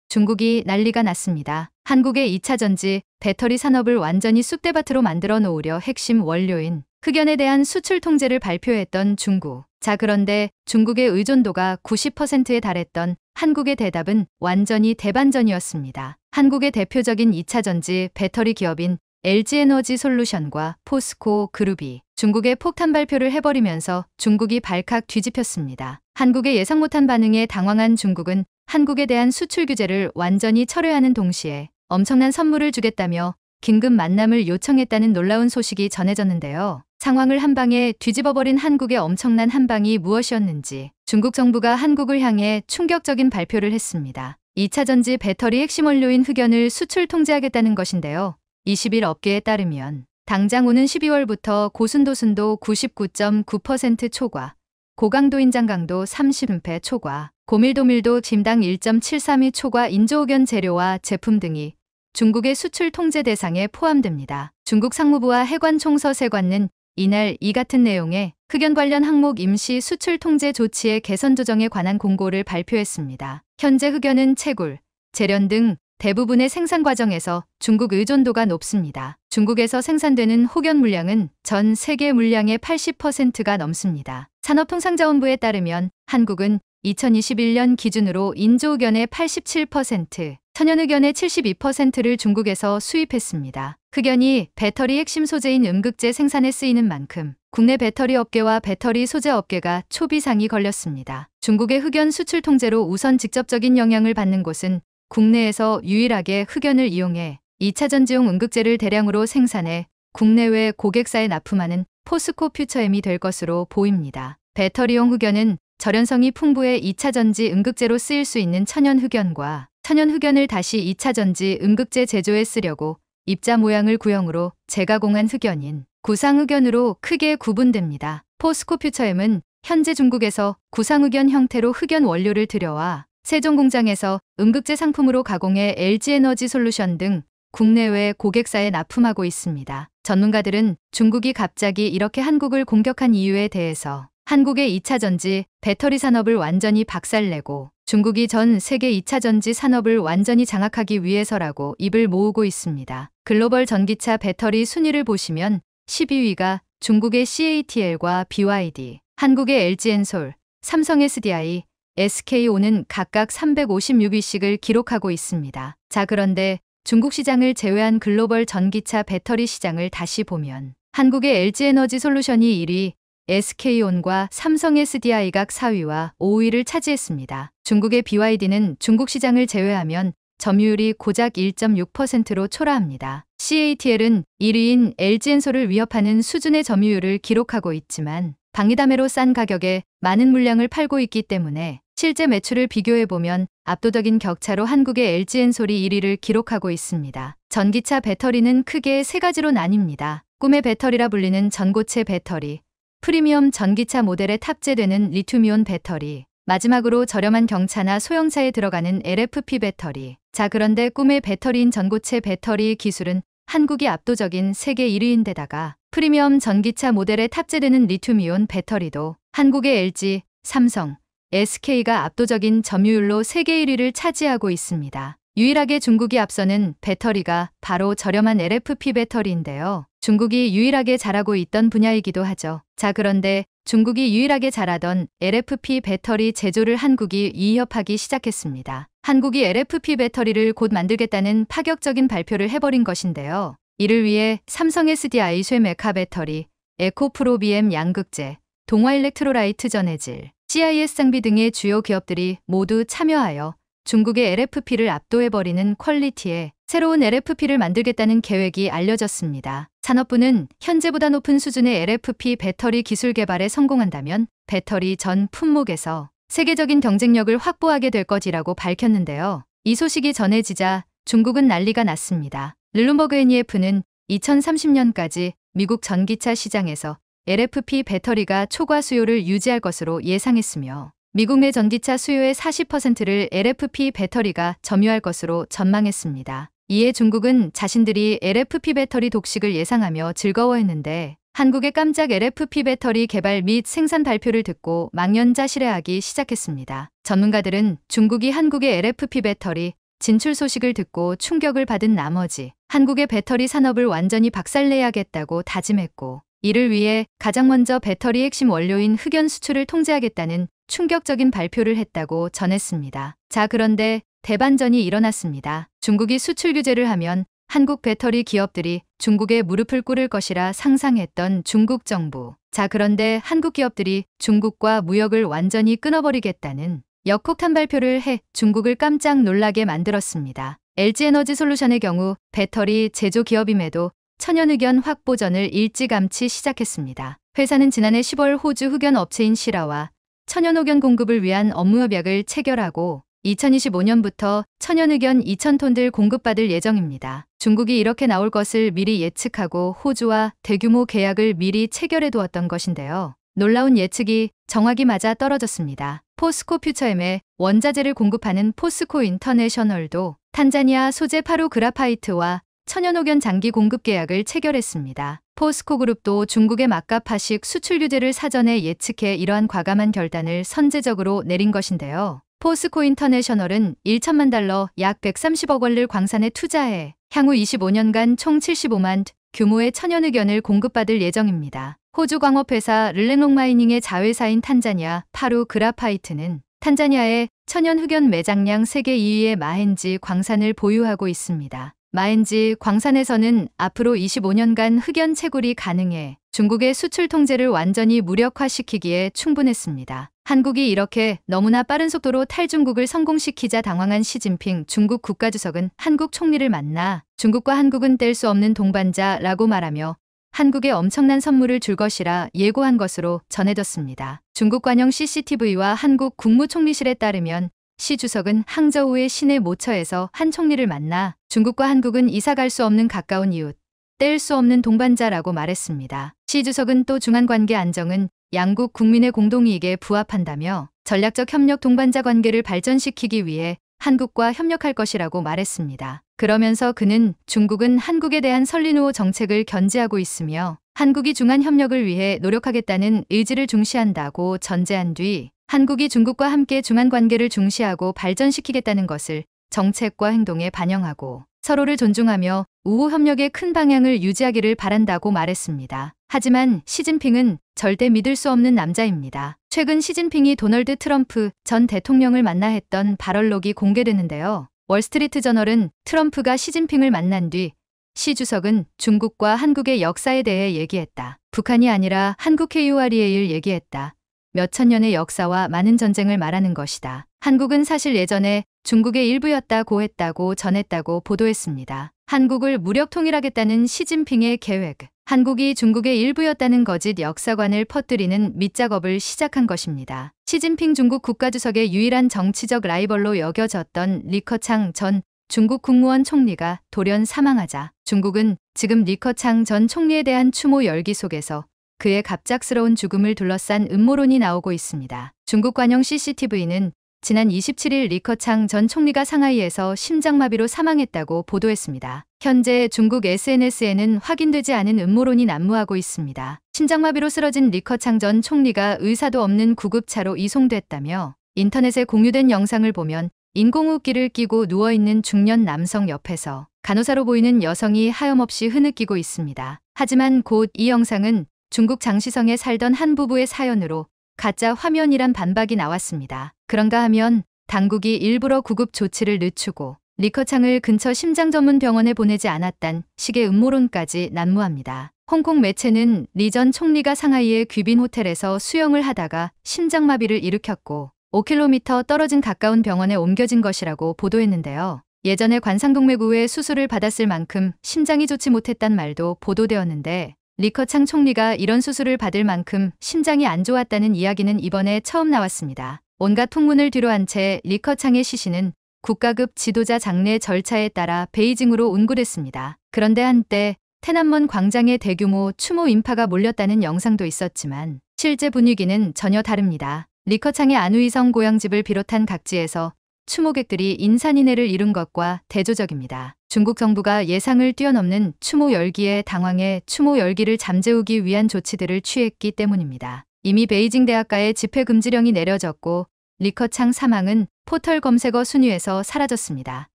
중국이 난리가 났습니다. 한국의 2차 전지 배터리 산업을 완전히 쑥대밭으로 만들어 놓으려 핵심 원료인 흑연에 대한 수출 통제를 발표했던 중국. 자, 그런데 중국의 의존도가 90%에 달했던 한국의 대답은 완전히 대반전이었습니다. 한국의 대표적인 2차 전지 배터리 기업인 LG에너지 솔루션과 포스코 그룹이 중국에 폭탄 발표를 해버리면서 중국이 발칵 뒤집혔습니다. 한국의 예상 못한 반응에 당황한 중국은 한국에 대한 수출 규제를 완전히 철회하는 동시에 엄청난 선물을 주겠다며 긴급 만남을 요청했다는 놀라운 소식이 전해졌는데요. 상황을 한 방에 뒤집어버린 한국의 엄청난 한방이 무엇이었는지 중국 정부가 한국을 향해 충격적인 발표를 했습니다. 2차 전지 배터리 핵심 원료인 흑연을 수출 통제하겠다는 것인데요. 20일 업계에 따르면 당장 오는 12월부터 고순도순도 99.9% 초과, 고강도 인장 강도 30배 초과, 고밀도 짐당 1.732 초과 인조흑연 재료와 제품 등이 중국의 수출 통제 대상에 포함됩니다. 중국 상무부와 해관총서세관은 이날 이 같은 내용의 흑연 관련 항목 임시 수출 통제 조치의 개선 조정에 관한 공고를 발표했습니다. 현재 흑연은 채굴, 제련 등 대부분의 생산 과정에서 중국 의존도가 높습니다. 중국에서 생산되는 혹연 물량은 전 세계 물량의 80%가 넘습니다. 산업통상자원부에 따르면 한국은 2021년 기준으로 인조흑연의 87%, 천연흑연의 72%를 중국에서 수입했습니다. 흑연이 배터리 핵심 소재인 음극재 생산에 쓰이는 만큼 국내 배터리 업계와 배터리 소재 업계가 초비상이 걸렸습니다. 중국의 흑연 수출 통제로 우선 직접적인 영향을 받는 곳은 국내에서 유일하게 흑연을 이용해 2차 전지용 음극재를 대량으로 생산해 국내외 고객사에 납품하는 포스코 퓨처엠이 될 것으로 보입니다. 배터리용 흑연은 절연성이 풍부해 2차 전지 음극재로 쓰일 수 있는 천연 흑연과 천연 흑연을 다시 2차 전지 음극재 제조에 쓰려고 입자 모양을 구형으로 재가공한 흑연인 구상 흑연으로 크게 구분됩니다. 포스코 퓨처엠은 현재 중국에서 구상 흑연 형태로 흑연 원료를 들여와 세종 공장에서 음극재 상품으로 가공해 LG에너지 솔루션 등 국내외 고객사에 납품하고 있습니다. 전문가들은 중국이 갑자기 이렇게 한국을 공격한 이유에 대해서 한국의 2차 전지 배터리 산업을 완전히 박살내고 중국이 전 세계 2차 전지 산업을 완전히 장악하기 위해서라고 입을 모으고 있습니다. 글로벌 전기차 배터리 순위를 보시면 12위가 중국의 CATL과 BYD, 한국의 LG엔솔, 삼성 SDI, SK온은 각각 356위씩을 기록하고 있습니다. 자, 그런데 중국 시장을 제외한 글로벌 전기차 배터리 시장을 다시 보면 한국의 LG에너지 솔루션이 1위, SK온과 삼성 SDI 각 4위와 5위를 차지했습니다. 중국의 BYD는 중국 시장을 제외하면 점유율이 고작 1.6%로 초라합니다. CATL은 1위인 LG엔솔을 위협하는 수준의 점유율을 기록하고 있지만 방위담회로 싼 가격에 많은 물량을 팔고 있기 때문에 실제 매출을 비교해보면 압도적인 격차로 한국의 LG엔솔이 1위를 기록하고 있습니다. 전기차 배터리는 크게 세 가지로 나뉩니다. 꿈의 배터리라 불리는 전고체 배터리, 프리미엄 전기차 모델에 탑재되는 리튬이온 배터리, 마지막으로 저렴한 경차나 소형차에 들어가는 LFP 배터리. 자, 그런데 꿈의 배터리인 전고체 배터리 기술은 한국이 압도적인 세계 1위인데다가 프리미엄 전기차 모델에 탑재되는 리튬이온 배터리도 한국의 LG, 삼성, SK가 압도적인 점유율로 세계 1위를 차지하고 있습니다. 유일하게 중국이 앞서는 배터리가 바로 저렴한 LFP 배터리인데요. 중국이 유일하게 잘하고 있던 분야이기도 하죠. 자, 그런데 중국이 유일하게 잘하던 LFP 배터리 제조를 한국이 위협하기 시작했습니다. 한국이 LFP 배터리를 곧 만들겠다는 파격적인 발표를 해버린 것인데요. 이를 위해 삼성 SDI 쇠메카 배터리, 에코프로비엠 양극재, 동화일렉트로라이트 전해질, CIS 장비 등의 주요 기업들이 모두 참여하여 중국의 LFP를 압도해버리는 퀄리티의 새로운 LFP를 만들겠다는 계획이 알려졌습니다. 산업부는 현재보다 높은 수준의 LFP 배터리 기술 개발에 성공한다면 배터리 전 품목에서 세계적인 경쟁력을 확보하게 될 것이라고 밝혔는데요. 이 소식이 전해지자 중국은 난리가 났습니다. 르룸버그 NEF는 2030년까지 미국 전기차 시장에서 LFP 배터리가 초과 수요를 유지할 것으로 예상했으며 미국 내 전기차 수요의 40%를 LFP 배터리가 점유할 것으로 전망했습니다. 이에 중국은 자신들이 LFP 배터리 독식을 예상하며 즐거워했는데 한국의 깜짝 LFP 배터리 개발 및 생산 발표를 듣고 망연자실해하기 시작했습니다. 전문가들은 중국이 한국의 LFP 배터리 진출 소식을 듣고 충격을 받은 나머지 한국의 배터리 산업을 완전히 박살내야겠다고 다짐했고, 이를 위해 가장 먼저 배터리 핵심 원료인 흑연 수출을 통제하겠다는 충격적인 발표를 했다고 전했습니다. 자, 그런데 대반전이 일어났습니다. 중국이 수출 규제를 하면 한국 배터리 기업들이 중국에 무릎을 꿇을 것이라 상상했던 중국 정부. 자, 그런데 한국 기업들이 중국과 무역을 완전히 끊어버리겠다는 역폭탄 발표를 해 중국을 깜짝 놀라게 만들었습니다. LG에너지솔루션의 경우 배터리 제조 기업임에도 천연흑연 확보전을 일찌감치 시작했습니다. 회사는 지난해 10월 호주 흑연 업체인 시라와 천연흑연 공급을 위한 업무협약을 체결하고 2025년부터 천연흑연 2,000톤들 공급받을 예정입니다. 중국이 이렇게 나올 것을 미리 예측하고 호주와 대규모 계약을 미리 체결해 두었던 것인데요. 놀라운 예측이 정확히 맞아 떨어졌습니다. 포스코 퓨처엠에 원자재를 공급하는 포스코 인터내셔널도 탄자니아 소재 파루 그라파이트와 천연흑연 장기 공급 계약을 체결했습니다. 포스코 그룹도 중국의 막가파식 수출 규제를 사전에 예측해 이러한 과감한 결단을 선제적으로 내린 것인데요. 포스코 인터내셔널은 1천만 달러 약 130억 원을 광산에 투자해 향후 25년간 총 75만 규모의 천연흑연을 공급받을 예정입니다. 호주 광업회사 르렌옥마이닝의 자회사인 탄자니아 파루 그라파이트는 탄자니아의 천연흑연 매장량 세계 2위의 마헨지 광산을 보유하고 있습니다. 마헨지 광산에서는 앞으로 25년간 흑연 채굴이 가능해 중국의 수출 통제를 완전히 무력화시키기에 충분했습니다. 한국이 이렇게 너무나 빠른 속도로 탈중국을 성공시키자 당황한 시진핑 중국 국가주석은 한국 총리를 만나 중국과 한국은 뗄 수 없는 동반자라고 말하며 한국에 엄청난 선물을 줄 것이라 예고한 것으로 전해졌습니다. 중국 관영 CCTV와 한국 국무총리실에 따르면 시 주석은 항저우의 시내 모처에서 한 총리를 만나 중국과 한국은 이사갈 수 없는 가까운 이웃, 뗄 수 없는 동반자라고 말했습니다. 시 주석은 또 중한관계 안정은 양국 국민의 공동이익에 부합한다며 전략적 협력 동반자 관계를 발전시키기 위해 한국과 협력할 것이라고 말했습니다. 그러면서 그는 중국은 한국에 대한 설린우호 정책을 견제하고 있으며 한국이 중한 협력을 위해 노력하겠다는 의지를 중시한다고 전제한 뒤 한국이 중국과 함께 중한 관계를 중시하고 발전시키겠다는 것을 정책과 행동에 반영하고 서로를 존중하며 우호 협력의 큰 방향을 유지하기를 바란다고 말했습니다. 하지만 시진핑은 절대 믿을 수 없는 남자입니다. 최근 시진핑이 도널드 트럼프 전 대통령을 만나 했던 발언록이 공개되는데요. 월스트리트 저널은 트럼프가 시진핑을 만난 뒤 시 주석은 중국과 한국의 역사에 대해 얘기했다. 북한이 아니라 한국 KUREA를 얘기했다. 몇천 년의 역사와 많은 전쟁을 말하는 것이다. 한국은 사실 예전에 중국의 일부였다고 했다고 전했다고 보도했습니다. 한국을 무력 통일하겠다는 시진핑의 계획, 한국이 중국의 일부였다는 거짓 역사관을 퍼뜨리는 밑작업을 시작한 것입니다. 시진핑 중국 국가주석의 유일한 정치적 라이벌로 여겨졌던 리커창 전 중국 국무원 총리가 돌연 사망하자 중국은 지금 리커창 전 총리에 대한 추모 열기 속에서 그의 갑작스러운 죽음을 둘러싼 음모론이 나오고 있습니다. 중국 관영 CCTV는 지난 27일 리커창 전 총리가 상하이에서 심장마비로 사망했다고 보도했습니다. 현재 중국 SNS에는 확인되지 않은 음모론이 난무하고 있습니다. 심장마비로 쓰러진 리커창 전 총리가 의사도 없는 구급차로 이송됐다며 인터넷에 공유된 영상을 보면 인공호흡기를 끼고 누워있는 중년 남성 옆에서 간호사로 보이는 여성이 하염없이 흐느끼고 있습니다. 하지만 곧 이 영상은 중국 장시성에 살던 한 부부의 사연으로 가짜 화면이란 반박이 나왔습니다. 그런가 하면 당국이 일부러 구급 조치를 늦추고 리커창을 근처 심장 전문 병원에 보내지 않았단 식의 음모론까지 난무합니다. 홍콩 매체는 리 전 총리가 상하이의 귀빈 호텔에서 수영을 하다가 심장마비를 일으켰고 5km 떨어진 가까운 병원에 옮겨진 것이라고 보도했는데요. 예전에 관상동맥우에 수술을 받았을 만큼 심장이 좋지 못했단 말도 보도되었는데 리커창 총리가 이런 수술을 받을 만큼 심장이 안 좋았다는 이야기는 이번에 처음 나왔습니다. 온갖 풍문을 뒤로한 채 리커창의 시신은 국가급 지도자 장례 절차에 따라 베이징으로 운구됐습니다. 그런데 한때 테난먼 광장에 대규모 추모 인파가 몰렸다는 영상도 있었지만 실제 분위기는 전혀 다릅니다. 리커창의 안우이성 고향집을 비롯한 각지에서 추모객들이 인산인해를 이룬 것과 대조적입니다. 중국 정부가 예상을 뛰어넘는 추모 열기에 당황해 추모 열기를 잠재우기 위한 조치들을 취했기 때문입니다. 이미 베이징 대학가에 집회 금지령이 내려졌고 리커창 사망은 포털 검색어 순위에서 사라졌습니다.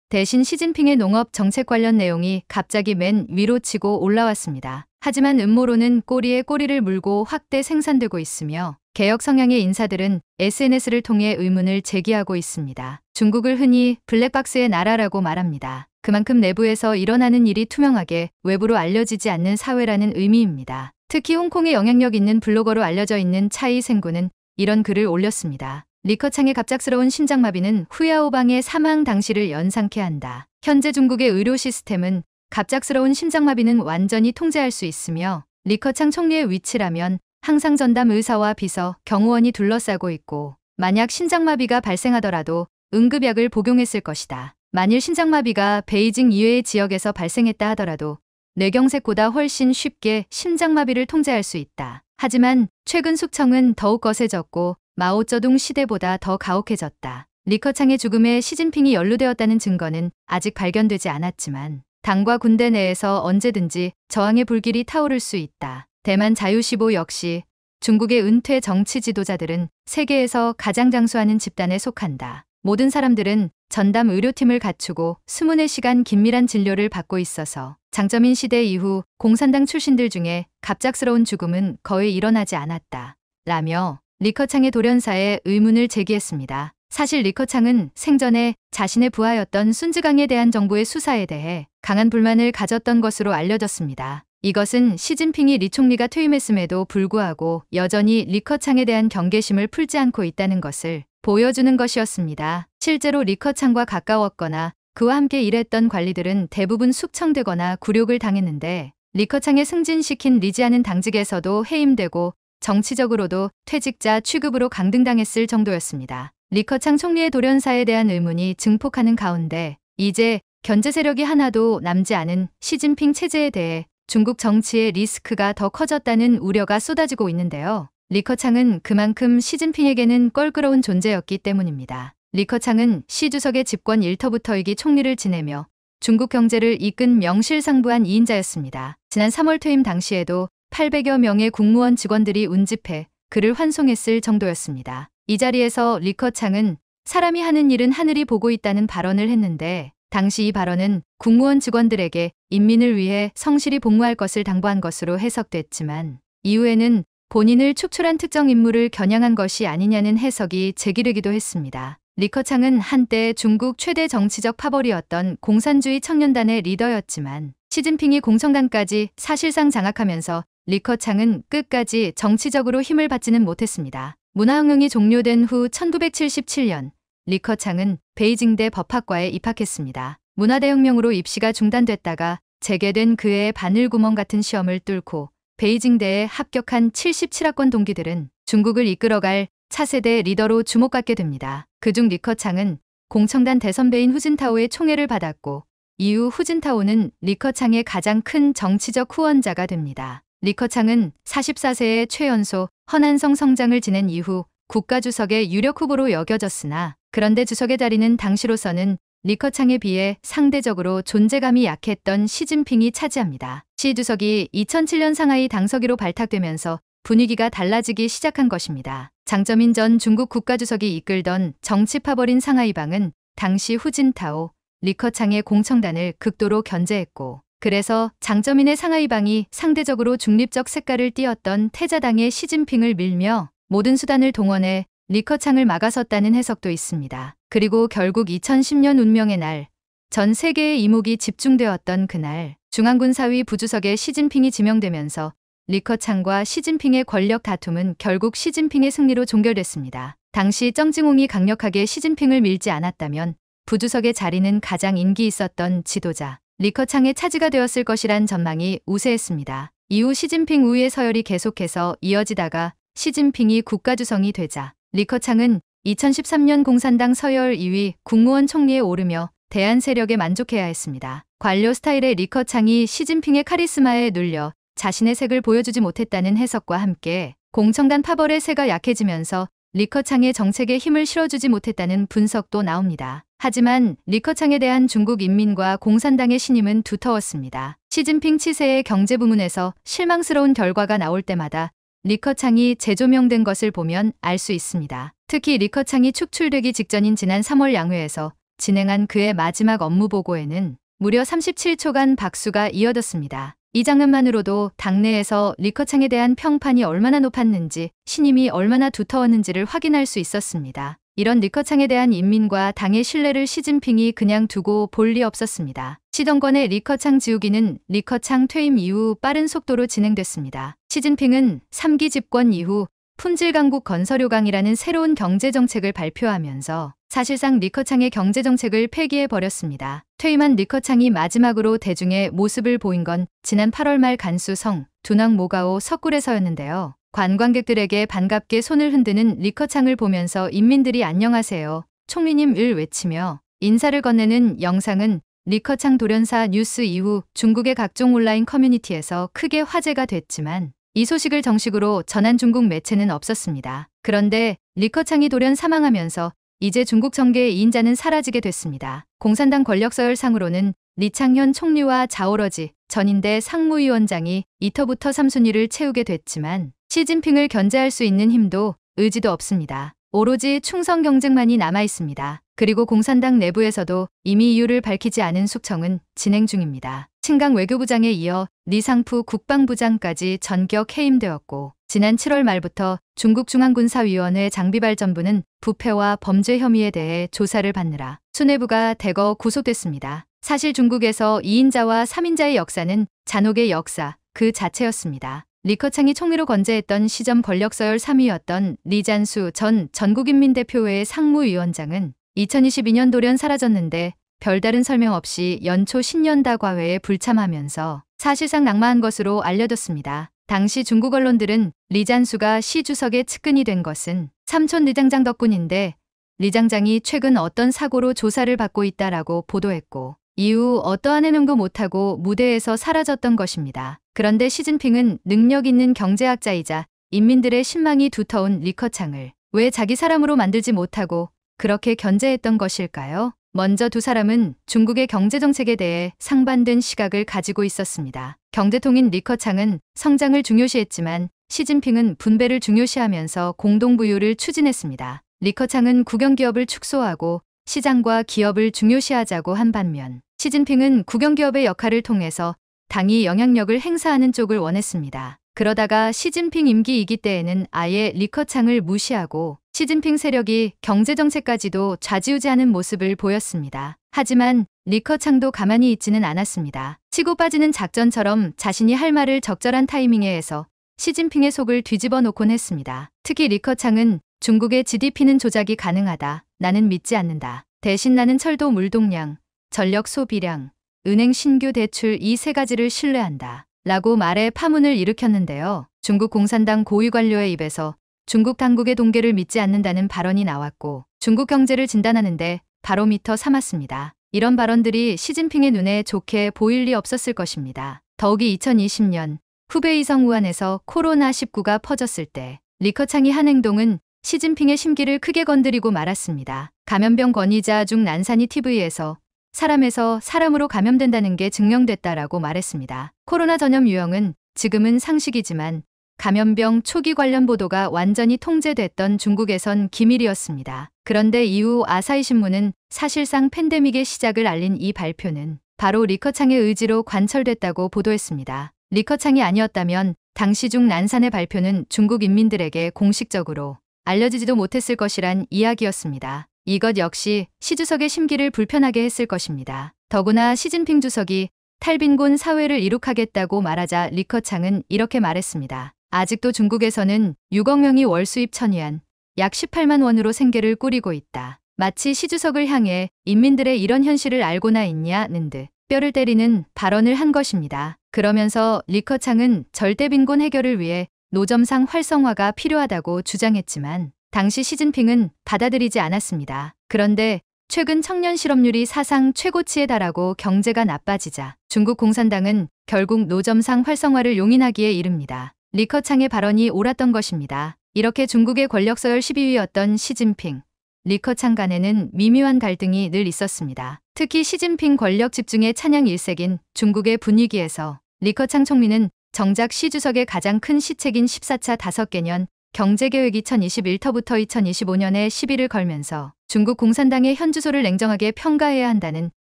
대신 시진핑의 농업 정책 관련 내용이 갑자기 맨 위로 치고 올라왔습니다. 하지만 음모론은 꼬리에 꼬리를 물고 확대 생산되고 있으며 개혁 성향의 인사들은 SNS를 통해 의문을 제기하고 있습니다. 중국을 흔히 블랙박스의 나라라고 말합니다. 그만큼 내부에서 일어나는 일이 투명하게 외부로 알려지지 않는 사회라는 의미입니다. 특히 홍콩에 영향력 있는 블로거로 알려져 있는 차이 생구는 이런 글을 올렸습니다. 리커창의 갑작스러운 심장마비는 후야오방의 사망 당시를 연상케 한다. 현재 중국의 의료 시스템은 갑작스러운 심장마비는 완전히 통제할 수 있으며 리커창 총리의 위치라면 항상 전담 의사와 비서, 경호원이 둘러싸고 있고 만약 심장마비가 발생하더라도 응급약을 복용했을 것이다. 만일 심장마비가 베이징 이외의 지역에서 발생했다 하더라도 뇌경색보다 훨씬 쉽게 심장마비를 통제할 수 있다. 하지만 최근 숙청은 더욱 거세졌고 마오쩌둥 시대보다 더 가혹해졌다. 리커창의 죽음에 시진핑이 연루되었다는 증거는 아직 발견되지 않았지만 당과 군대 내에서 언제든지 저항의 불길이 타오를 수 있다. 대만 자유시보 역시 중국의 은퇴 정치 지도자들은 세계에서 가장 장수하는 집단에 속한다. 모든 사람들은 전담 의료팀을 갖추고 24시간 긴밀한 진료를 받고 있어서 장점인 시대 이후 공산당 출신들 중에 갑작스러운 죽음은 거의 일어나지 않았다. 라며 리커창의 돌연사에 의문을 제기했습니다. 사실 리커창은 생전에 자신의 부하였던 순즈강에 대한 정부의 수사에 대해 강한 불만을 가졌던 것으로 알려졌습니다. 이것은 시진핑이 리 총리가 퇴임했음에도 불구하고 여전히 리커창에 대한 경계심을 풀지 않고 있다는 것을 보여주는 것이었습니다. 실제로 리커창과 가까웠거나 그와 함께 일했던 관리들은 대부분 숙청되거나 굴욕을 당했는데 리커창에 승진시킨 리지아는 당직에서도 해임되고 정치적으로도 퇴직자 취급으로 강등당했을 정도였습니다. 리커창 총리의 돌연사에 대한 의문이 증폭하는 가운데 이제 견제 세력이 하나도 남지 않은 시진핑 체제에 대해 중국 정치의 리스크가 더 커졌다는 우려가 쏟아지고 있는데요. 리커창은 그만큼 시진핑에게는 껄끄러운 존재였기 때문입니다. 리커창은 시 주석의 집권 일터부터이기 총리를 지내며 중국 경제를 이끈 명실상부한 2인자였습니다. 지난 3월 퇴임 당시에도 800여 명의 국무원 직원들이 운집해 그를 환송했을 정도였습니다. 이 자리에서 리커창은 사람이 하는 일은 하늘이 보고 있다는 발언을 했는데 당시 이 발언은 국무원 직원들에게 인민을 위해 성실히 복무할 것을 당부한 것으로 해석됐지만 이후에는 본인을 축출한 특정 인물을 겨냥한 것이 아니냐는 해석이 제기되기도 했습니다. 리커창은 한때 중국 최대 정치적 파벌이었던 공산주의 청년단의 리더였지만 시진핑이 공청단까지 사실상 장악하면서 리커창은 끝까지 정치적으로 힘을 받지는 못했습니다. 문화혁명이 종료된 후 1977년 리커창은 베이징대 법학과에 입학했습니다. 문화대혁명으로 입시가 중단됐다가 재개된 그해의 바늘구멍 같은 시험을 뚫고 베이징대에 합격한 77학번 동기들은 중국을 이끌어갈 차세대 리더로 주목받게 됩니다. 그중 리커창은 공청단 대선배인 후진타오의 총애를 받았고 이후 후진타오는 리커창의 가장 큰 정치적 후원자가 됩니다. 리커창은 44세의 최연소 허난성 성장을 지낸 이후 국가주석의 유력 후보로 여겨졌으나 그런데 주석의 자리는 당시로서는 리커창에 비해 상대적으로 존재감이 약했던 시진핑이 차지합니다. 시 주석이 2007년 상하이 당서기로 발탁되면서 분위기가 달라지기 시작한 것입니다. 장점인 전 중국 국가주석이 이끌던 정치 파벌인 상하이방은 당시 후진타오, 리커창의 공청단을 극도로 견제했고 그래서 장점인의 상하이방이 상대적으로 중립적 색깔을 띠었던 태자당의 시진핑을 밀며 모든 수단을 동원해 리커창을 막아섰다는 해석도 있습니다. 그리고 결국 2010년 운명의 날, 전 세계의 이목이 집중되었던 그날 중앙군사위 부주석에 시진핑이 지명되면서 리커창과 시진핑의 권력 다툼은 결국 시진핑의 승리로 종결됐습니다. 당시 쩡징홍이 강력하게 시진핑을 밀지 않았다면 부주석의 자리는 가장 인기 있었던 지도자 리커창의 차지가 되었을 것이란 전망이 우세했습니다. 이후 시진핑 우위의 서열이 계속해서 이어지다가 시진핑이 국가주석이 되자 리커창은 2013년 공산당 서열 2위 국무원 총리에 오르며 대한 세력에 만족해야 했습니다. 관료 스타일의 리커창이 시진핑의 카리스마에 눌려 자신의 색을 보여주지 못했다는 해석과 함께 공청단 파벌의 세가 약해지면서 리커창의 정책에 힘을 실어주지 못했다는 분석도 나옵니다. 하지만 리커창에 대한 중국 인민과 공산당의 신임은 두터웠습니다. 시진핑 치세의 경제 부문에서 실망스러운 결과가 나올 때마다 리커창이 재조명된 것을 보면 알 수 있습니다. 특히 리커창이 축출되기 직전인 지난 3월 양회에서 진행한 그의 마지막 업무 보고에는 무려 37초간 박수가 이어졌습니다. 이 장면만으로도 당내에서 리커창에 대한 평판이 얼마나 높았는지, 신임이 얼마나 두터웠는지를 확인할 수 있었습니다. 이런 리커창에 대한 인민과 당의 신뢰를 시진핑이 그냥 두고 볼 리 없었습니다. 시 정권의 리커창 지우기는 리커창 퇴임 이후 빠른 속도로 진행됐습니다. 시진핑은 3기 집권 이후 품질 강국 건설 요강이라는 새로운 경제정책을 발표하면서 사실상 리커창의 경제정책을 폐기해버렸습니다. 퇴임한 리커창이 마지막으로 대중의 모습을 보인 건 지난 8월 말 간수 성, 두낭 모가오 석굴에서였는데요. 관광객들에게 반갑게 손을 흔드는 리커창을 보면서 인민들이 안녕하세요, 총리님을 외치며 인사를 건네는 영상은 리커창 돌연사 뉴스 이후 중국의 각종 온라인 커뮤니티에서 크게 화제가 됐지만 이 소식을 정식으로 전한 중국 매체는 없었습니다. 그런데 리커창이 돌연 사망하면서 이제 중국 정계의 2인자는 사라지게 됐습니다. 공산당 권력서열상으로는 리창현 총리와 자오러지 전인대 상무위원장이 2터부터 3순위를 채우게 됐지만 시진핑을 견제할 수 있는 힘도 의지도 없습니다. 오로지 충성 경쟁만이 남아있습니다. 그리고 공산당 내부에서도 이미 이유를 밝히지 않은 숙청은 진행 중입니다. 친강 외교부장에 이어 리상푸 국방부장까지 전격 해임되었고 지난 7월 말부터 중국 중앙군사위원회 장비발전부는 부패와 범죄 혐의에 대해 조사를 받느라 수뇌부가 대거 구속됐습니다. 사실 중국에서 2인자와 3인자의 역사는 잔혹의 역사 그 자체였습니다. 리커창이 총리로 건재했던 시점 권력서열 3위였던 리잔수 전 전국인민대표회의 상무위원장은 2022년 돌연 사라졌는데 별다른 설명 없이 연초 신년다 과회에 불참하면서 사실상 낙마한 것으로 알려졌습니다. 당시 중국 언론들은 리잔수가 시 주석의 측근이 된 것은 삼촌 리장장 덕분인데 리장장이 최근 어떤 사고로 조사를 받고 있다라고 보도했고 이후 어떠한 해명도 못하고 무대에서 사라졌던 것입니다. 그런데 시진핑은 능력 있는 경제학자이자 인민들의 신망이 두터운 리커창을 왜 자기 사람으로 만들지 못하고 그렇게 견제했던 것일까요? 먼저 두 사람은 중국의 경제정책에 대해 상반된 시각을 가지고 있었습니다. 경제통인 리커창은 성장을 중요시했지만 시진핑은 분배를 중요시하면서 공동부유를 추진했습니다. 리커창은 국영기업을 축소하고 시장과 기업을 중요시하자고 한 반면 시진핑은 국영기업의 역할을 통해서 당이 영향력을 행사하는 쪽을 원했습니다. 그러다가 시진핑 임기 2기 때에는 아예 리커창을 무시하고 시진핑 세력이 경제정책까지도 좌지우지하는 모습을 보였습니다. 하지만 리커창도 가만히 있지는 않았습니다. 치고 빠지는 작전처럼 자신이 할 말을 적절한 타이밍에 해서 시진핑의 속을 뒤집어 놓곤 했습니다. 특히 리커창은 중국의 GDP는 조작이 가능하다. 나는 믿지 않는다. 대신 나는 철도 물동량, 전력 소비량, 은행 신규 대출 이 세 가지를 신뢰한다. 라고 말해 파문을 일으켰는데요. 중국 공산당 고위 관료의 입에서 중국 당국의 동계를 믿지 않는다는 발언이 나왔고 중국 경제를 진단하는데 바로미터 삼았습니다. 이런 발언들이 시진핑의 눈에 좋게 보일 리 없었을 것입니다. 더욱이 2020년 후베이성 우한에서 코로나19가 퍼졌을 때 리커창이 한 행동은 시진핑의 심기를 크게 건드리고 말았습니다. 감염병 권위자 중 난산이 TV에서 사람에서 사람으로 감염된다는 게 증명됐다라고 말했습니다. 코로나 전염 유형은 지금은 상식이지만 감염병 초기 관련 보도가 완전히 통제됐던 중국에선 기밀이었습니다. 그런데 이후 아사히 신문은 사실상 팬데믹의 시작을 알린 이 발표는 바로 리커창의 의지로 관철됐다고 보도했습니다. 리커창이 아니었다면 당시 중 난산의 발표는 중국 인민들에게 공식적으로 알려지지도 못했을 것이란 이야기였습니다. 이것 역시 시 주석의 심기를 불편하게 했을 것입니다. 더구나 시진핑 주석이 탈빈곤 사회를 이룩하겠다고 말하자 리커창은 이렇게 말했습니다. 아직도 중국에서는 6억 명이 월 수입 1,000위안, 약 18만 원으로 생계를 꾸리고 있다. 마치 시 주석을 향해 인민들의 이런 현실을 알고나 있냐는 듯 뼈를 때리는 발언을 한 것입니다. 그러면서 리커창은 절대 빈곤 해결을 위해 노점상 활성화가 필요하다고 주장했지만 당시 시진핑은 받아들이지 않았습니다. 그런데 최근 청년 실업률이 사상 최고치에 달하고 경제가 나빠지자 중국 공산당은 결국 노점상 활성화를 용인하기에 이릅니다. 리커창의 발언이 옳았던 것입니다. 이렇게 중국의 권력서열 12위였던 시진핑, 리커창 간에는 미묘한 갈등이 늘 있었습니다. 특히 시진핑 권력 집중의 찬양 일색인 중국의 분위기에서 리커창 총리는 정작 시 주석의 가장 큰 시책인 14차 5개년 경제계획 2021터부터 2025년에 시비를 걸면서 중국 공산당의 현 주소를 냉정하게 평가해야 한다는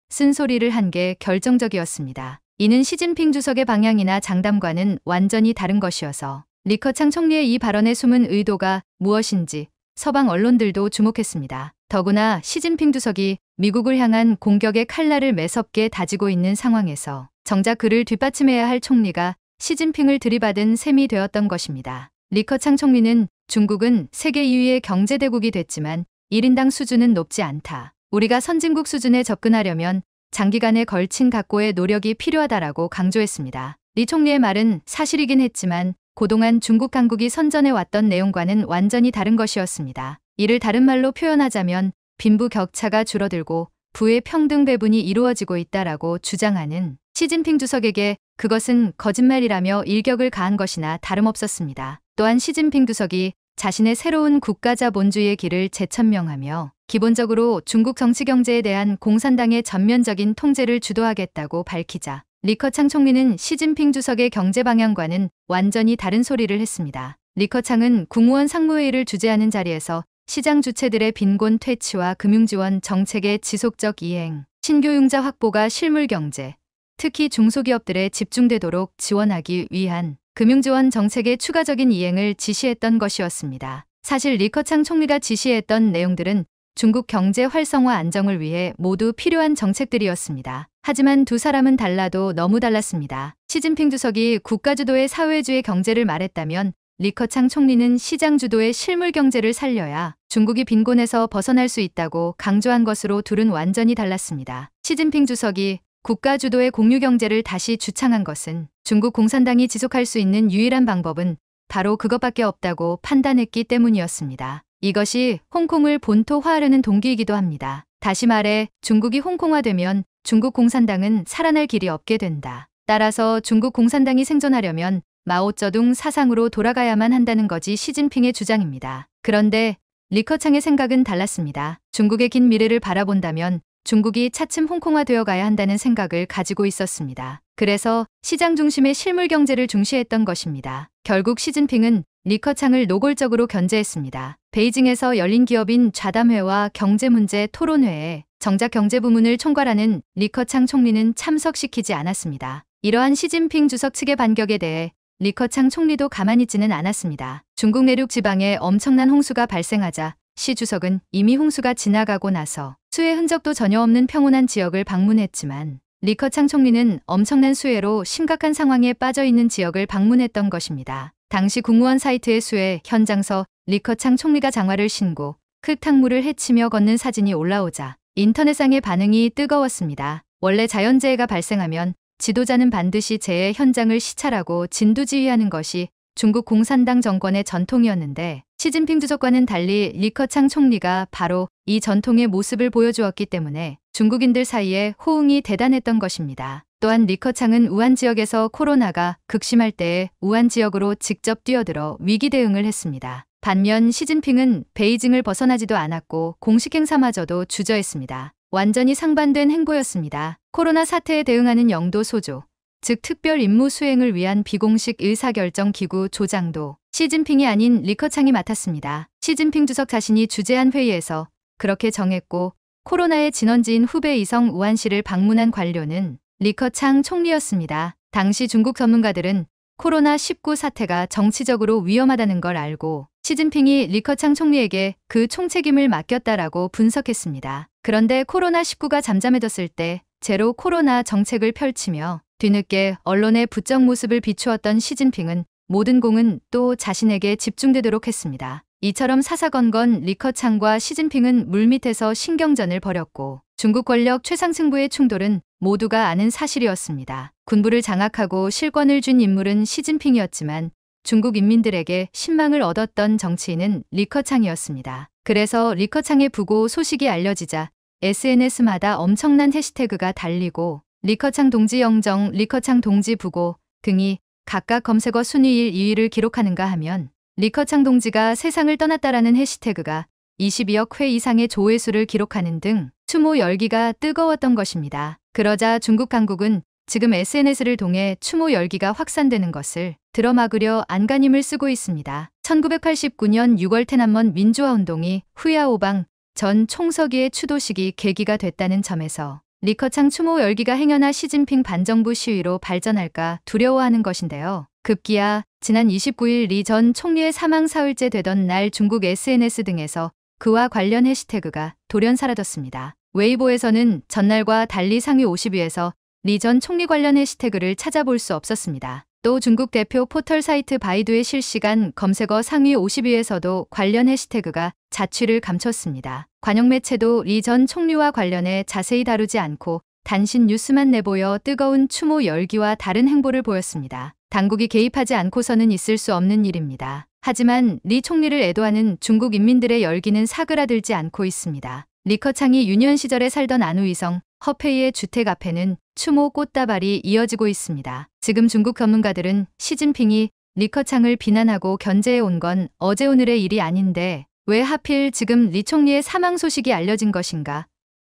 쓴소리를 한 게 결정적이었습니다. 이는 시진핑 주석의 방향이나 장담과는 완전히 다른 것이어서 리커창 총리의 이 발언의 숨은 의도가 무엇인지 서방 언론들도 주목했습니다. 더구나 시진핑 주석이 미국을 향한 공격의 칼날을 매섭게 다지고 있는 상황에서 정작 그를 뒷받침해야 할 총리가 시진핑을 들이받은 셈이 되었던 것입니다. 리커창 총리는 중국은 세계 2위의 경제대국이 됐지만 1인당 수준은 높지 않다. 우리가 선진국 수준에 접근하려면 장기간에 걸친 각고의 노력이 필요하다라고 강조했습니다. 리 총리의 말은 사실이긴 했지만 그동안 중국 당국이 선전해 왔던 내용과는 완전히 다른 것이었습니다. 이를 다른 말로 표현하자면 빈부 격차가 줄어들고 부의 평등 배분이 이루어지고 있다라고 주장하는 시진핑 주석에게 그것은 거짓말이라며 일격을 가한 것이나 다름없었습니다. 또한 시진핑 주석이 자신의 새로운 국가자본주의의 길을 재천명하며 기본적으로 중국 정치 경제에 대한 공산당의 전면적인 통제를 주도하겠다고 밝히자 리커창 총리는 시진핑 주석의 경제 방향과는 완전히 다른 소리를 했습니다. 리커창은 국무원 상무회의를 주재하는 자리에서 시장 주체들의 빈곤 퇴치와 금융지원 정책의 지속적 이행, 신교융자 확보가 실물 경제, 특히 중소기업들에 집중되도록 지원하기 위한 금융지원 정책의 추가적인 이행을 지시했던 것이었습니다. 사실 리커창 총리가 지시했던 내용들은 중국 경제 활성화 안정을 위해 모두 필요한 정책들이었습니다. 하지만 두 사람은 달라도 너무 달랐습니다. 시진핑 주석이 국가주도의 사회주의 경제를 말했다면 리커창 총리는 시장주도의 실물 경제를 살려야 중국이 빈곤에서 벗어날 수 있다고 강조한 것으로 둘은 완전히 달랐습니다. 시진핑 주석이 국가주도의 공유경제를 다시 주창한 것은 중국 공산당이 지속할 수 있는 유일한 방법은 바로 그것밖에 없다고 판단했기 때문이었습니다. 이것이 홍콩을 본토화하려는 동기이기도 합니다. 다시 말해 중국이 홍콩화되면 중국 공산당은 살아날 길이 없게 된다. 따라서 중국 공산당이 생존하려면 마오쩌둥 사상으로 돌아가야만 한다는 것이 시진핑의 주장입니다. 그런데 리커창의 생각은 달랐습니다. 중국의 긴 미래를 바라본다면 중국이 차츰 홍콩화되어 가야 한다는 생각을 가지고 있었습니다. 그래서 시장 중심의 실물 경제를 중시했던 것입니다. 결국 시진핑은 리커창을 노골적으로 견제했습니다. 베이징에서 열린 기업인 좌담회와 경제문제 토론회에 정작 경제부문을 총괄하는 리커창 총리는 참석시키지 않았습니다. 이러한 시진핑 주석 측의 반격에 대해 리커창 총리도 가만히 있지는 않았습니다. 중국 내륙 지방에 엄청난 홍수가 발생하자 시 주석은 이미 홍수가 지나가고 나서 수해 흔적도 전혀 없는 평온한 지역을 방문했지만 리커창 총리는 엄청난 수해로 심각한 상황에 빠져 있는 지역을 방문했던 것입니다. 당시 국무원 사이트의 수해 현장서 리커창 총리가 장화를 신고 흙탕물을 헤치며 걷는 사진이 올라오자 인터넷상의 반응이 뜨거웠습니다. 원래 자연재해가 발생하면 지도자는 반드시 재해 현장을 시찰하고 진두지휘하는 것이 중국 공산당 정권의 전통이었는데 시진핑 주석과는 달리 리커창 총리가 바로 이 전통의 모습을 보여주었기 때문에 중국인들 사이에 호응이 대단했던 것입니다. 또한 리커창은 우한 지역에서 코로나가 극심할 때에 우한 지역으로 직접 뛰어들어 위기 대응을 했습니다. 반면 시진핑은 베이징을 벗어나지도 않았고 공식 행사마저도 주저했습니다. 완전히 상반된 행보였습니다. 코로나 사태에 대응하는 영도 소조, 즉 특별 임무 수행을 위한 비공식 의사결정 기구 조장도 시진핑이 아닌 리커창이 맡았습니다. 시진핑 주석 자신이 주재한 회의에서 그렇게 정했고 코로나의 진원지인 후베 이성 우한시를 방문한 관료는 리커창 총리였습니다. 당시 중국 전문가들은 코로나19 사태가 정치적으로 위험하다는 걸 알고 시진핑이 리커창 총리에게 그 총책임을 맡겼다라고 분석했습니다. 그런데 코로나19가 잠잠해졌을 때 제로 코로나 정책을 펼치며 뒤늦게 언론의 부쩍 모습을 비추었던 시진핑은 모든 공은 또 자신에게 집중되도록 했습니다. 이처럼 사사건건 리커창과 시진핑은 물밑에서 신경전을 벌였고 중국 권력 최상층부의 충돌은 모두가 아는 사실이었습니다. 군부를 장악하고 실권을 쥔 인물은 시진핑이었지만 중국 인민들에게 신망을 얻었던 정치인은 리커창이었습니다. 그래서 리커창의 부고 소식이 알려지자 SNS마다 엄청난 해시태그가 달리고 리커창 동지 영정, 리커창 동지 부고 등이 각각 검색어 순위 1, 2위를 기록하는가 하면 리커창 동지가 세상을 떠났다라는 해시태그가 22억 회 이상의 조회수를 기록하는 등 추모 열기가 뜨거웠던 것입니다. 그러자 중국 당국은 지금 SNS를 통해 추모 열기가 확산되는 것을 들어막으려 안간힘을 쓰고 있습니다. 1989년 6월天安문 민주화운동이 후야오방 전 총서기의 추도식이 계기가 됐다는 점에서 리커창 추모 열기가 행여나 시진핑 반정부 시위로 발전할까 두려워하는 것인데요. 급기야 지난 29일 리 전 총리의 사망 사흘째 되던 날 중국 SNS 등에서 그와 관련 해시태그가 돌연 사라졌습니다. 웨이보에서는 전날과 달리 상위 50위에서 리 전 총리 관련 해시태그를 찾아볼 수 없었습니다. 또 중국 대표 포털 사이트 바이두의 실시간 검색어 상위 50위에서도 관련 해시태그가 자취를 감췄습니다. 관영 매체도 리 전 총리와 관련해 자세히 다루지 않고 단신 뉴스만 내보여 뜨거운 추모 열기와 다른 행보를 보였습니다. 당국이 개입하지 않고서는 있을 수 없는 일입니다. 하지만 리 총리를 애도하는 중국 인민들의 열기는 사그라들지 않고 있습니다. 리커창이 유년 시절에 살던 안우이성, 허페이의 주택 앞에는 추모 꽃다발이 이어지고 있습니다. 지금 중국 전문가들은 시진핑이 리커창을 비난하고 견제해 온 건 어제 오늘의 일이 아닌데 왜 하필 지금 리 총리의 사망 소식이 알려진 것인가?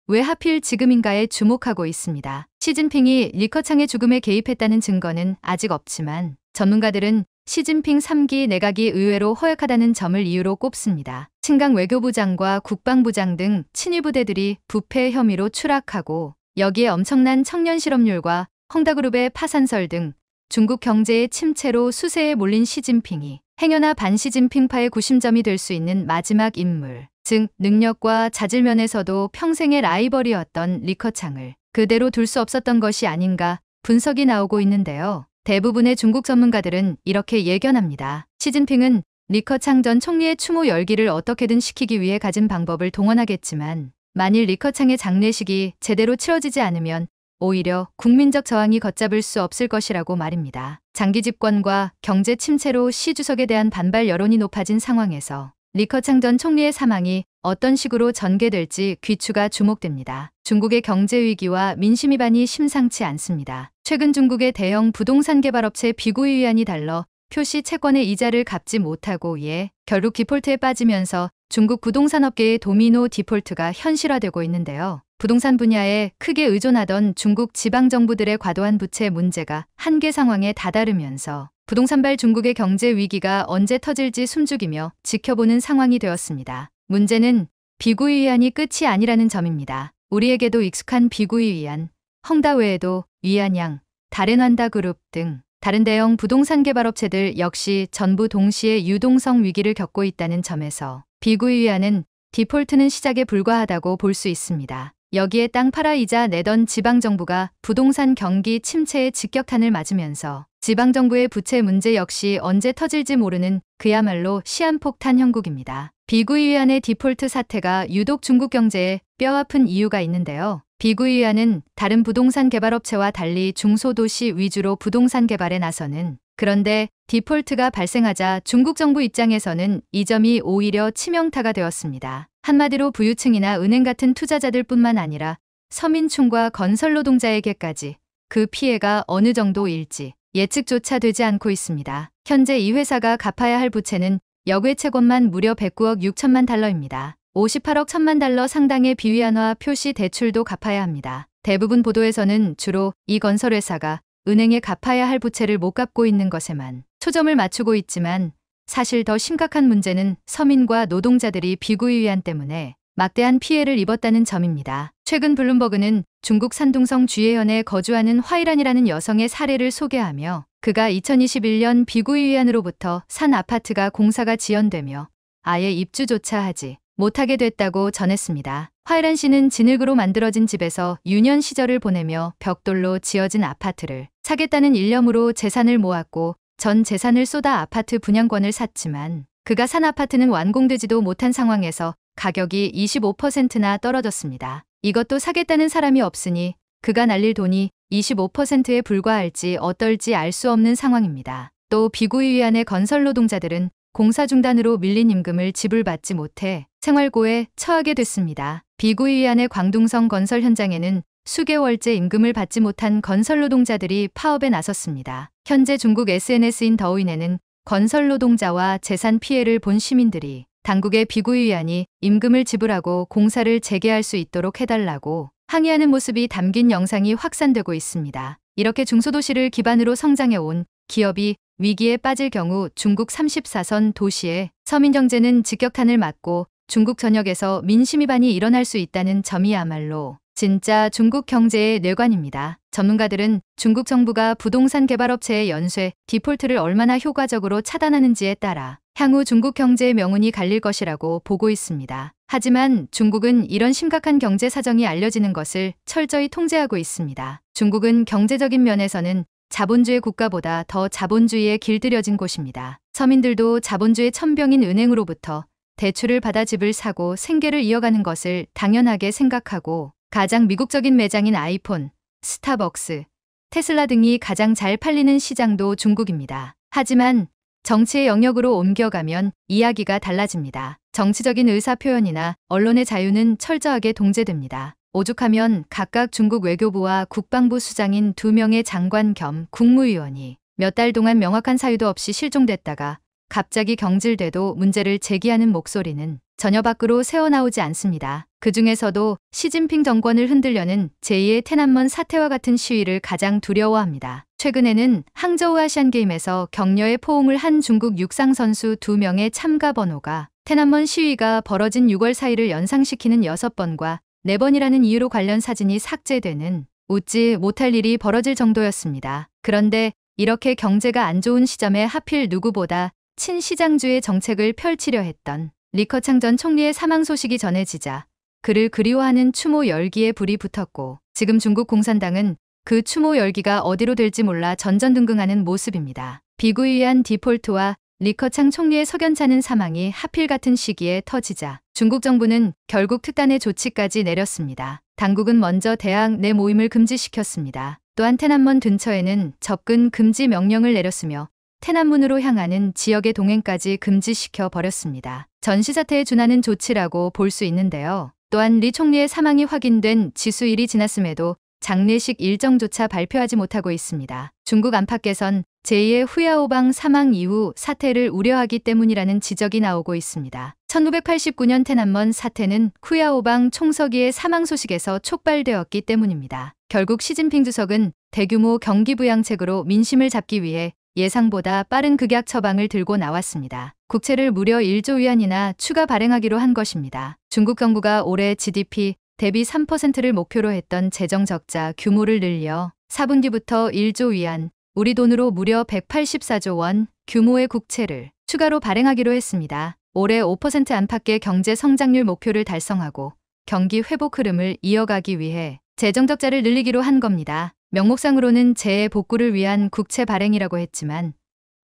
왜 하필 지금인가에 주목하고 있습니다. 시진핑이 리커창의 죽음에 개입했다는 증거는 아직 없지만 전문가들은 시진핑 3기 내각이 의외로 허약하다는 점을 이유로 꼽습니다. 친강 외교부장과 국방부장 등 친위 부대들이 부패 혐의로 추락하고 여기에 엄청난 청년 실업률과 헝다그룹의 파산설 등 중국 경제의 침체로 수세에 몰린 시진핑이 행여나 반시진핑파의 구심점이 될 수 있는 마지막 인물, 즉 능력과 자질 면에서도 평생의 라이벌이었던 리커창을 그대로 둘 수 없었던 것이 아닌가 분석이 나오고 있는데요. 대부분의 중국 전문가들은 이렇게 예견합니다. 시진핑은 리커창 전 총리의 추모 열기를 어떻게든 식히기 위해 가진 방법을 동원하겠지만 만일 리커창의 장례식이 제대로 치러지지 않으면 오히려 국민적 저항이 걷잡을 수 없을 것이라고 말입니다. 장기 집권과 경제 침체로 시 주석에 대한 반발 여론이 높아진 상황에서 리커창 전 총리의 사망이 어떤 식으로 전개될지 귀추가 주목됩니다. 중국의 경제 위기와 민심 위반이 심상치 않습니다. 최근 중국의 대형 부동산 개발업체 비구이 위안이 달러 표시 채권의 이자를 갚지 못하고 이에 결국 디폴트에 빠지면서 중국 부동산업계의 도미노 디폴트가 현실화되고 있는데요. 부동산 분야에 크게 의존하던 중국 지방정부들의 과도한 부채 문제가 한계 상황에 다다르면서 부동산발 중국의 경제 위기가 언제 터질지 숨죽이며 지켜보는 상황이 되었습니다. 문제는 비구이 위안이 끝이 아니라는 점입니다. 우리에게도 익숙한 비구이 위안, 헝다 외에도 위안양, 다렌환다 그룹 등 다른 대형 부동산 개발업체들 역시 전부 동시에 유동성 위기를 겪고 있다는 점에서 비구이 위안은 디폴트는 시작에 불과하다고 볼 수 있습니다. 여기에 땅 팔아 이자 내던 지방정부가 부동산 경기 침체의 직격탄을 맞으면서 지방정부의 부채 문제 역시 언제 터질지 모르는 그야말로 시한폭탄 형국입니다. 비구이 위안의 디폴트 사태가 유독 중국 경제에 뼈아픈 이유가 있는데요. 비구이 위안은 다른 부동산 개발업체와 달리 중소도시 위주로 부동산 개발에 나서는 그런데 디폴트가 발생하자 중국 정부 입장에서는 이 점이 오히려 치명타가 되었습니다. 한마디로 부유층이나 은행 같은 투자자들 뿐만 아니라 서민층과 건설 노동자에게까지 그 피해가 어느 정도일지 예측조차 되지 않고 있습니다. 현재 이 회사가 갚아야 할 부채는 역외 채권만 무려 109억 6천만 달러입니다. 58억 1천만 달러 상당의 비위안화 표시 대출도 갚아야 합니다. 대부분 보도에서는 주로 이 건설회사가 은행에 갚아야 할 부채를 못 갚고 있는 것에만 초점을 맞추고 있지만 사실 더 심각한 문제는 서민과 노동자들이 비구이 위안 때문에 막대한 피해를 입었다는 점입니다. 최근 블룸버그는 중국 산둥성 주예현에 거주하는 화이란이라는 여성의 사례를 소개하며 그가 2021년 비구이 위안으로부터 산 아파트가 공사가 지연되며 아예 입주조차 하지 못하게 됐다고 전했습니다. 화이란 씨는 진흙으로 만들어진 집에서 유년 시절을 보내며 벽돌로 지어진 아파트를 사겠다는 일념으로 재산을 모았고 전 재산을 쏟아 아파트 분양권을 샀지만 그가 산 아파트는 완공되지도 못한 상황에서 가격이 25%나 떨어졌습니다. 이것도 사겠다는 사람이 없으니 그가 날릴 돈이 25%에 불과할지 어떨지 알 수 없는 상황입니다. 또 비구이 위안의 건설 노동자들은 공사 중단으로 밀린 임금을 지불받지 못해 생활고에 처하게 됐습니다. 비구이 위안의 광둥성 건설 현장에는 수개월째 임금을 받지 못한 건설 노동자들이 파업에 나섰습니다. 현재 중국 SNS인 더우인에는 건설 노동자와 재산 피해를 본 시민들이 당국의 비구이 위안이 임금을 지불하고 공사를 재개할 수 있도록 해달라고 항의하는 모습이 담긴 영상이 확산되고 있습니다. 이렇게 중소도시를 기반으로 성장해온 기업이 위기에 빠질 경우 중국 34선 도시의 서민 경제는 직격탄을 맞고 중국 전역에서 민심위반이 일어날 수 있다는 점이야말로 진짜 중국 경제의 뇌관입니다. 전문가들은 중국 정부가 부동산 개발업체의 연쇄 디폴트를 얼마나 효과적으로 차단하는지에 따라 향후 중국 경제의 명운이 갈릴 것이라고 보고 있습니다. 하지만 중국은 이런 심각한 경제 사정이 알려지는 것을 철저히 통제하고 있습니다. 중국은 경제적인 면에서는 자본주의 국가보다 더 자본주의에 길들여진 곳입니다. 서민들도 자본주의 천병인 은행으로부터 대출을 받아 집을 사고 생계를 이어가는 것을 당연하게 생각하고 가장 미국적인 매장인 아이폰, 스타벅스, 테슬라 등이 가장 잘 팔리는 시장도 중국입니다. 하지만 정치의 영역으로 옮겨가면 이야기가 달라집니다. 정치적인 의사 표현이나 언론의 자유는 철저하게 동제됩니다. 오죽하면 각각 중국 외교부와 국방부 수장인 2명의 장관 겸 국무위원이 몇 달 동안 명확한 사유도 없이 실종됐다가 갑자기 경질돼도 문제를 제기하는 목소리는 전혀 밖으로 새어나오지 않습니다. 그 중에서도 시진핑 정권을 흔들려는 제2의 테난먼 사태와 같은 시위를 가장 두려워합니다. 최근에는 항저우 아시안게임에서 격려의 포옹을 한 중국 육상 선수 2명의 참가 번호가 테난먼 시위가 벌어진 6월 4일을 연상시키는 6번과 4번이라는 이유로 관련 사진이 삭제되는 웃지 못할 일이 벌어질 정도였습니다. 그런데 이렇게 경제가 안 좋은 시점에 하필 누구보다 친시장주의 정책을 펼치려 했던 리커창 전 총리의 사망 소식이 전해지자 그를 그리워하는 추모 열기에 불이 붙었고 지금 중국 공산당은 그 추모 열기가 어디로 될지 몰라 전전등긍하는 모습입니다. 비구이한 디폴트와 리커창 총리의 석연찮은 사망이 하필 같은 시기에 터지자 중국 정부는 결국 특단의 조치까지 내렸습니다. 당국은 먼저 대학 내 모임을 금지시켰습니다. 또한 테난먼 근처에는 접근 금지 명령을 내렸으며 테난문으로 향하는 지역의 동행까지 금지시켜 버렸습니다. 전시사태에 준하는 조치라고 볼 수 있는데요. 또한 리 총리의 사망이 확인된 지수일이 지났음에도 장례식 일정조차 발표하지 못하고 있습니다. 중국 안팎에선 제2의 후야오방 사망 이후 사태를 우려하기 때문이라는 지적이 나오고 있습니다. 1989년 테난먼 사태는 후야오방 총서기의 사망 소식에서 촉발되었기 때문입니다. 결국 시진핑 주석은 대규모 경기 부양책으로 민심을 잡기 위해 예상보다 빠른 극약 처방을 들고 나왔습니다. 국채를 무려 1조 위안이나 추가 발행하기로 한 것입니다. 중국 정부가 올해 GDP 대비 3%를 목표로 했던 재정 적자 규모를 늘려 4분기부터 1조 위안, 우리 돈으로 무려 184조 원 규모의 국채를 추가로 발행하기로 했습니다. 올해 5% 안팎의 경제 성장률 목표를 달성하고 경기 회복 흐름을 이어가기 위해 재정 적자를 늘리기로 한 겁니다. 명목상으로는 재해 복구를 위한 국채 발행이라고 했지만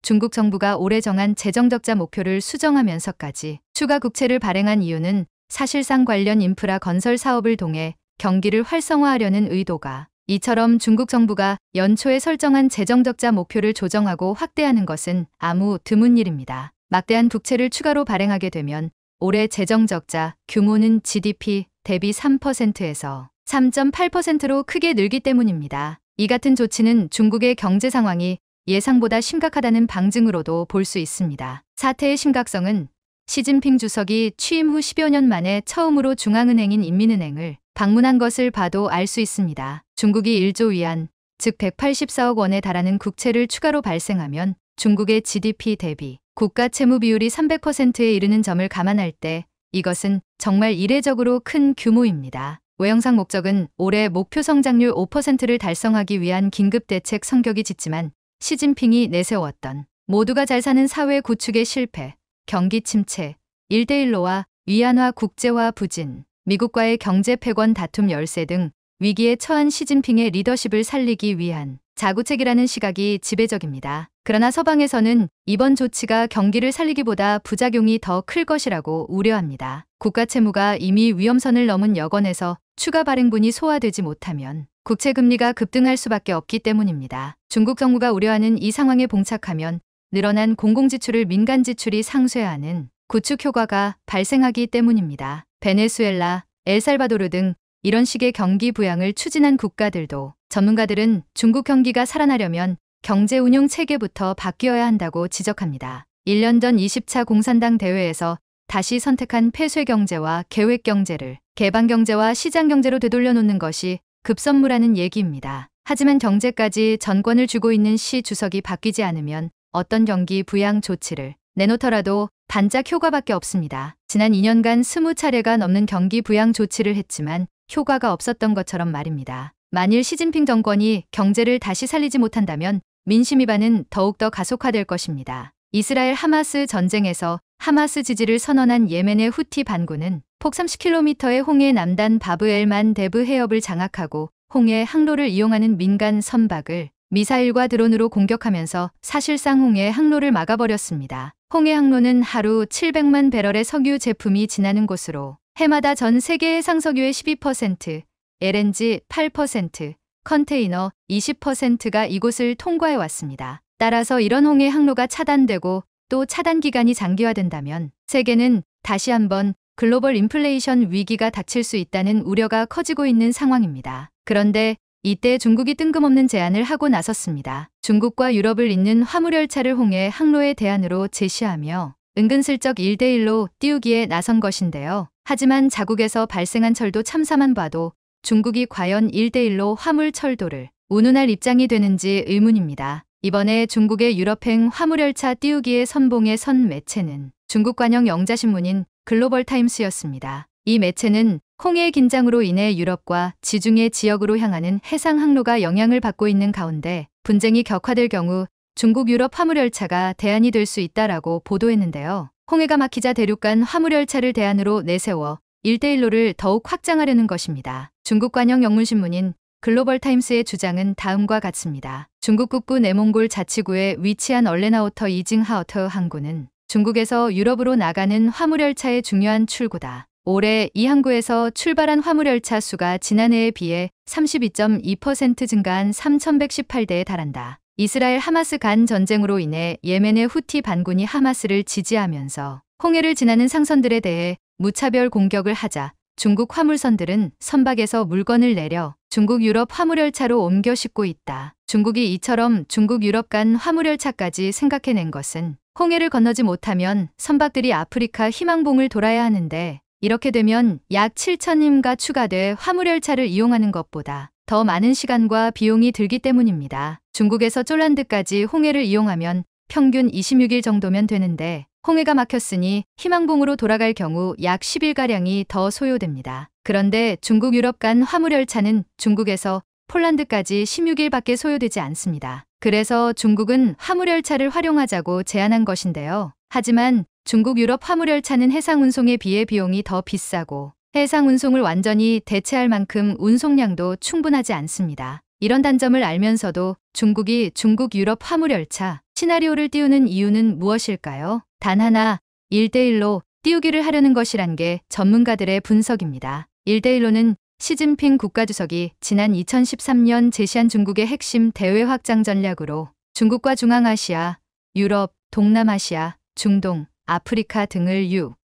중국 정부가 올해 정한 재정적자 목표를 수정하면서까지 추가 국채를 발행한 이유는 사실상 관련 인프라 건설 사업을 통해 경기를 활성화하려는 의도가 이처럼 중국 정부가 연초에 설정한 재정적자 목표를 조정하고 확대하는 것은 아무 드문 일입니다. 막대한 국채를 추가로 발행하게 되면 올해 재정적자 규모는 GDP 대비 3%에서 3.8%로 크게 늘기 때문입니다. 이 같은 조치는 중국의 경제 상황이 예상보다 심각하다는 방증으로도 볼 수 있습니다. 사태의 심각성은 시진핑 주석이 취임 후 10여 년 만에 처음으로 중앙은행인 인민은행을 방문한 것을 봐도 알 수 있습니다. 중국이 1조 위안, 즉 184억 원에 달하는 국채를 추가로 발생하면 중국의 GDP 대비 국가 채무 비율이 300%에 이르는 점을 감안할 때 이것은 정말 이례적으로 큰 규모입니다. 외형상 목적은 올해 목표 성장률 5%를 달성하기 위한 긴급대책 성격이 짙지만 시진핑이 내세웠던 모두가 잘 사는 사회 구축의 실패, 경기 침체, 1대1로와 위안화 국제화 부진, 미국과의 경제 패권 다툼 열세 등 위기에 처한 시진핑의 리더십을 살리기 위한 자구책이라는 시각이 지배적입니다. 그러나 서방에서는 이번 조치가 경기를 살리기보다 부작용이 더 클 것이라고 우려합니다. 국가 채무가 이미 위험선을 넘은 여건에서 추가 발행분이 소화되지 못하면 국채 금리가 급등할 수밖에 없기 때문입니다. 중국 정부가 우려하는 이 상황에 봉착하면 늘어난 공공지출을 민간지출이 상쇄하는 구축 효과가 발생하기 때문입니다. 베네수엘라, 엘살바도르 등 이런 식의 경기 부양을 추진한 국가들도 전문가들은 중국 경기가 살아나려면 경제 운용 체계부터 바뀌어야 한다고 지적합니다. 1년 전 20차 공산당 대회에서 다시 선택한 폐쇄 경제와 계획 경제를 개방 경제와 시장 경제로 되돌려 놓는 것이 급선무라는 얘기입니다. 하지만 경제까지 전권을 쥐고 있는 시 주석이 바뀌지 않으면 어떤 경기 부양 조치를 내놓더라도 반짝 효과밖에 없습니다. 지난 2년간 20차례가 넘는 경기 부양 조치를 했지만 효과가 없었던 것처럼 말입니다. 만일 시진핑 정권이 경제를 다시 살리지 못한다면 민심 위반은 더욱더 가속화될 것입니다. 이스라엘 하마스 전쟁에서 하마스 지지를 선언한 예멘의 후티 반군은 폭 30km의 홍해 남단 바브엘만 데브 해협을 장악하고 홍해 항로를 이용하는 민간 선박을 미사일과 드론으로 공격하면서 사실상 홍해 항로를 막아버렸습니다. 홍해 항로는 하루 700만 배럴의 석유 제품이 지나는 곳으로 해마다 전 세계 해상 석유의 12%, LNG 8%, 컨테이너 20%가 이곳을 통과해 왔습니다. 따라서 이런 홍해 항로가 차단되고 또 차단 기간이 장기화된다면 세계는 다시 한번 글로벌 인플레이션 위기가 닥칠 수 있다는 우려가 커지고 있는 상황입니다. 그런데 이때 중국이 뜬금없는 제안을 하고 나섰습니다. 중국과 유럽을 잇는 화물열차를 홍해 항로의 대안으로 제시하며 은근슬쩍 1대1로 띄우기에 나선 것인데요. 하지만 자국에서 발생한 철도 참사만 봐도 중국이 과연 1대1로 화물 철도를 운운할 입장이 되는지 의문입니다. 이번에 중국의 유럽행 화물열차 띄우기에 선봉에 선 매체는 중국 관영 영자신문인 글로벌타임스였습니다. 이 매체는 홍해 긴장으로 인해 유럽과 지중해 지역으로 향하는 해상 항로가 영향을 받고 있는 가운데 분쟁이 격화될 경우 중국 유럽 화물열차가 대안이 될 수 있다라고 보도했는데요. 홍해가 막히자 대륙간 화물열차를 대안으로 내세워 1대1로를 더욱 확장하려는 것입니다. 중국 관영 영문신문인 글로벌타임스의 주장은 다음과 같습니다. 중국 북부 내몽골 자치구에 위치한 얼레나우터 이징하우터 항구는 중국에서 유럽으로 나가는 화물열차의 중요한 출구다. 올해 이 항구에서 출발한 화물열차 수가 지난해에 비해 32.2% 증가한 3,118대에 달한다. 이스라엘 하마스 간 전쟁으로 인해 예멘의 후티 반군이 하마스를 지지하면서 홍해를 지나는 상선들에 대해 무차별 공격을 하자 중국 화물선들은 선박에서 물건을 내려 중국 유럽 화물열차로 옮겨 싣고 있다. 중국이 이처럼 중국 유럽 간 화물열차까지 생각해낸 것은 홍해를 건너지 못하면 선박들이 아프리카 희망봉을 돌아야 하는데 이렇게 되면 약 7,000임가 추가돼 화물열차를 이용하는 것보다 더 많은 시간과 비용이 들기 때문입니다. 중국에서 쫄란드까지 홍해를 이용하면 평균 26일 정도면 되는데 홍해가 막혔으니 희망봉으로 돌아갈 경우 약 10일가량이 더 소요됩니다. 그런데 중국 유럽 간 화물열차는 중국에서 폴란드까지 16일밖에 소요되지 않습니다. 그래서 중국은 화물열차를 활용하자고 제안한 것인데요. 하지만 중국 유럽 화물열차는 해상운송에 비해 비용이 더 비싸고 해상운송을 완전히 대체할 만큼 운송량도 충분하지 않습니다. 이런 단점을 알면서도 중국이 중국 유럽 화물열차 시나리오를 띄우는 이유는 무엇일까요? 단 하나, 1대1로 띄우기를 하려는 것이란 게 전문가들의 분석입니다. 1대1로는 시진핑 국가주석이 지난 2013년 제시한 중국의 핵심 대외 확장 전략으로 중국과 중앙아시아, 유럽, 동남아시아, 중동, 아프리카 등을